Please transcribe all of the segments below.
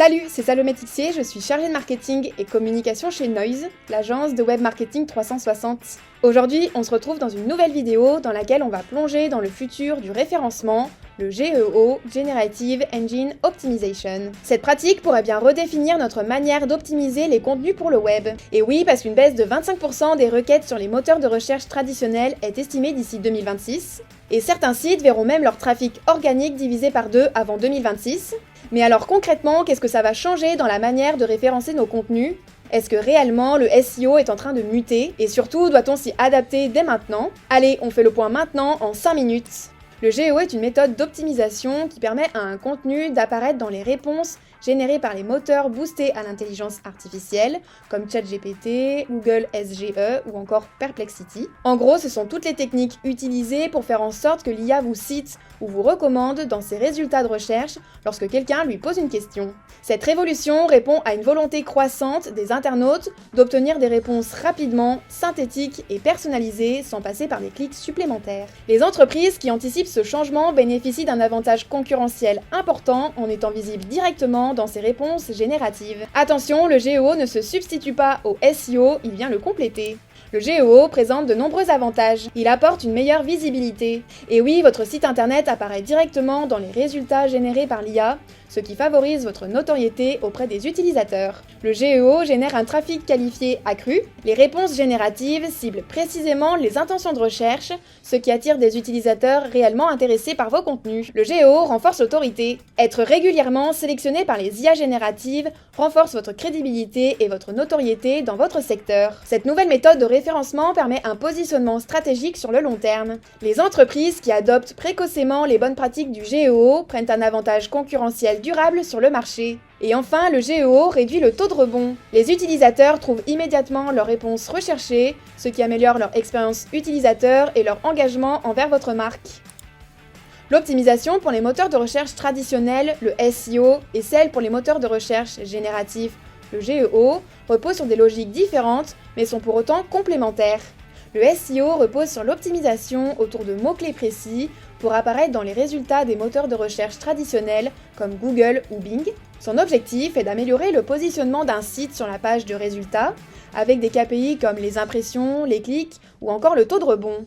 Salut, c'est Salomé Tixier, je suis chargée de marketing et communication chez Noise, l'agence de web marketing 360. Aujourd'hui, on se retrouve dans une nouvelle vidéo dans laquelle on va plonger dans le futur du référencement, le GEO, Generative Engine Optimization. Cette pratique pourrait bien redéfinir notre manière d'optimiser les contenus pour le web. Et oui, parce qu'une baisse de 25% des requêtes sur les moteurs de recherche traditionnels est estimée d'ici 2026, et certains sites verront même leur trafic organique divisé par 2 avant 2026. Mais alors concrètement, qu'est-ce que ça va changer dans la manière de référencer nos contenus ? Est-ce que réellement le SEO est en train de muter ? Et surtout, doit-on s'y adapter dès maintenant ? Allez, on fait le point maintenant en 5 minutes. Le GEO est une méthode d'optimisation qui permet à un contenu d'apparaître dans les réponses générées par les moteurs boostés à l'intelligence artificielle, comme ChatGPT, Google SGE ou encore Perplexity. En gros, ce sont toutes les techniques utilisées pour faire en sorte que l'IA vous cite ou vous recommande dans ses résultats de recherche lorsque quelqu'un lui pose une question. Cette révolution répond à une volonté croissante des internautes d'obtenir des réponses rapidement, synthétiques et personnalisées sans passer par des clics supplémentaires. Les entreprises qui anticipent ce changement bénéficient d'un avantage concurrentiel important en étant visibles directement dans ces réponses génératives. Attention, le GEO ne se substitue pas au SEO, il vient le compléter. Le GEO présente de nombreux avantages. Il apporte une meilleure visibilité. Et oui, votre site internet apparaît directement dans les résultats générés par l'IA, ce qui favorise votre notoriété auprès des utilisateurs. Le GEO génère un trafic qualifié accru. Les réponses génératives ciblent précisément les intentions de recherche, ce qui attire des utilisateurs réellement intéressés par vos contenus. Le GEO renforce l'autorité. Être régulièrement sélectionné par les IA génératives renforce votre crédibilité et votre notoriété dans votre secteur. Cette nouvelle méthode de référencement permet un positionnement stratégique sur le long terme. Les entreprises qui adoptent précocement les bonnes pratiques du GEO prennent un avantage concurrentiel durable sur le marché. Et enfin, le GEO réduit le taux de rebond. Les utilisateurs trouvent immédiatement leurs réponses recherchées, ce qui améliore leur expérience utilisateur et leur engagement envers votre marque. L'optimisation pour les moteurs de recherche traditionnels, le SEO, et celle pour les moteurs de recherche génératifs, le GEO, reposent sur des logiques différentes, mais sont pour autant complémentaires. Le SEO repose sur l'optimisation autour de mots-clés précis pour apparaître dans les résultats des moteurs de recherche traditionnels comme Google ou Bing. Son objectif est d'améliorer le positionnement d'un site sur la page de résultats avec des KPI comme les impressions, les clics ou encore le taux de rebond.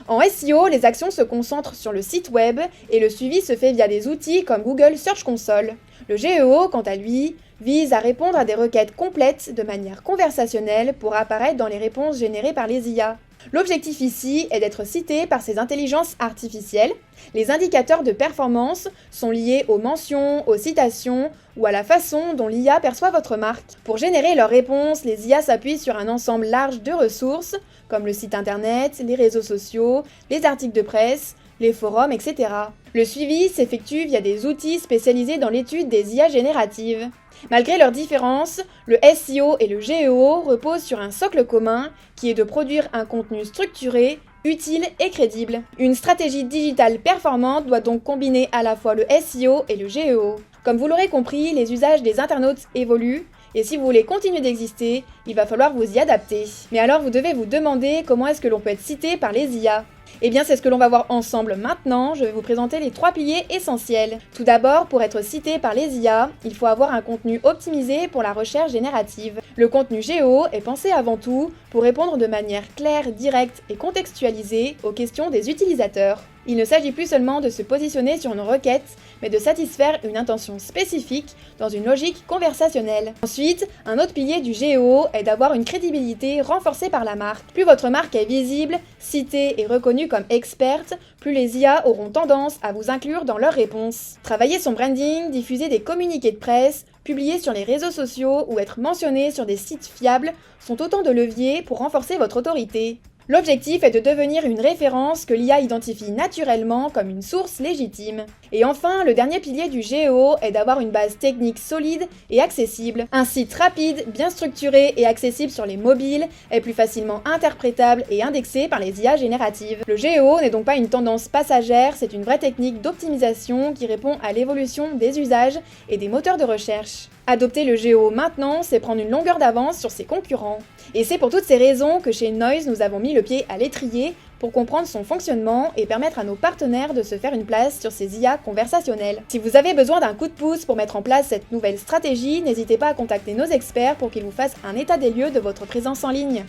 En SEO, les actions se concentrent sur le site web et le suivi se fait via des outils comme Google Search Console. Le GEO, quant à lui, vise à répondre à des requêtes complètes de manière conversationnelle pour apparaître dans les réponses générées par les IA. L'objectif ici est d'être cité par ces intelligences artificielles. Les indicateurs de performance sont liés aux mentions, aux citations ou à la façon dont l'IA perçoit votre marque. Pour générer leurs réponses, les IA s'appuient sur un ensemble large de ressources, comme le site internet, les réseaux sociaux, les articles de presse, les forums, etc. Le suivi s'effectue via des outils spécialisés dans l'étude des IA génératives. Malgré leurs différences, le SEO et le GEO reposent sur un socle commun qui est de produire un contenu structuré, utile et crédible. Une stratégie digitale performante doit donc combiner à la fois le SEO et le GEO. Comme vous l'aurez compris, les usages des internautes évoluent, et si vous voulez continuer d'exister, il va falloir vous y adapter. Mais alors vous devez vous demander comment est-ce que l'on peut être cité par les IA. Eh bien, c'est ce que l'on va voir ensemble maintenant. Je vais vous présenter les 3 piliers essentiels. Tout d'abord, pour être cité par les IA, il faut avoir un contenu optimisé pour la recherche générative. Le contenu GEO est pensé avant tout pour répondre de manière claire, directe et contextualisée aux questions des utilisateurs. Il ne s'agit plus seulement de se positionner sur une requête, mais de satisfaire une intention spécifique dans une logique conversationnelle. Ensuite, un autre pilier du GEO est d'avoir une crédibilité renforcée par la marque. Plus votre marque est visible, citée et reconnue comme experte, plus les IA auront tendance à vous inclure dans leurs réponses. Travailler son branding, diffuser des communiqués de presse, publier sur les réseaux sociaux ou être mentionné sur des sites fiables sont autant de leviers pour renforcer votre autorité. L'objectif est de devenir une référence que l'IA identifie naturellement comme une source légitime. Et enfin, le dernier pilier du GEO est d'avoir une base technique solide et accessible. Un site rapide, bien structuré et accessible sur les mobiles est plus facilement interprétable et indexé par les IA génératives. Le GEO n'est donc pas une tendance passagère, c'est une vraie technique d'optimisation qui répond à l'évolution des usages et des moteurs de recherche. Adopter le GEO maintenant, c'est prendre une longueur d'avance sur ses concurrents. Et c'est pour toutes ces raisons que chez Noise, nous avons mis le pied à l'étrier pour comprendre son fonctionnement et permettre à nos partenaires de se faire une place sur ces IA conversationnelles. Si vous avez besoin d'un coup de pouce pour mettre en place cette nouvelle stratégie, n'hésitez pas à contacter nos experts pour qu'ils vous fassent un état des lieux de votre présence en ligne.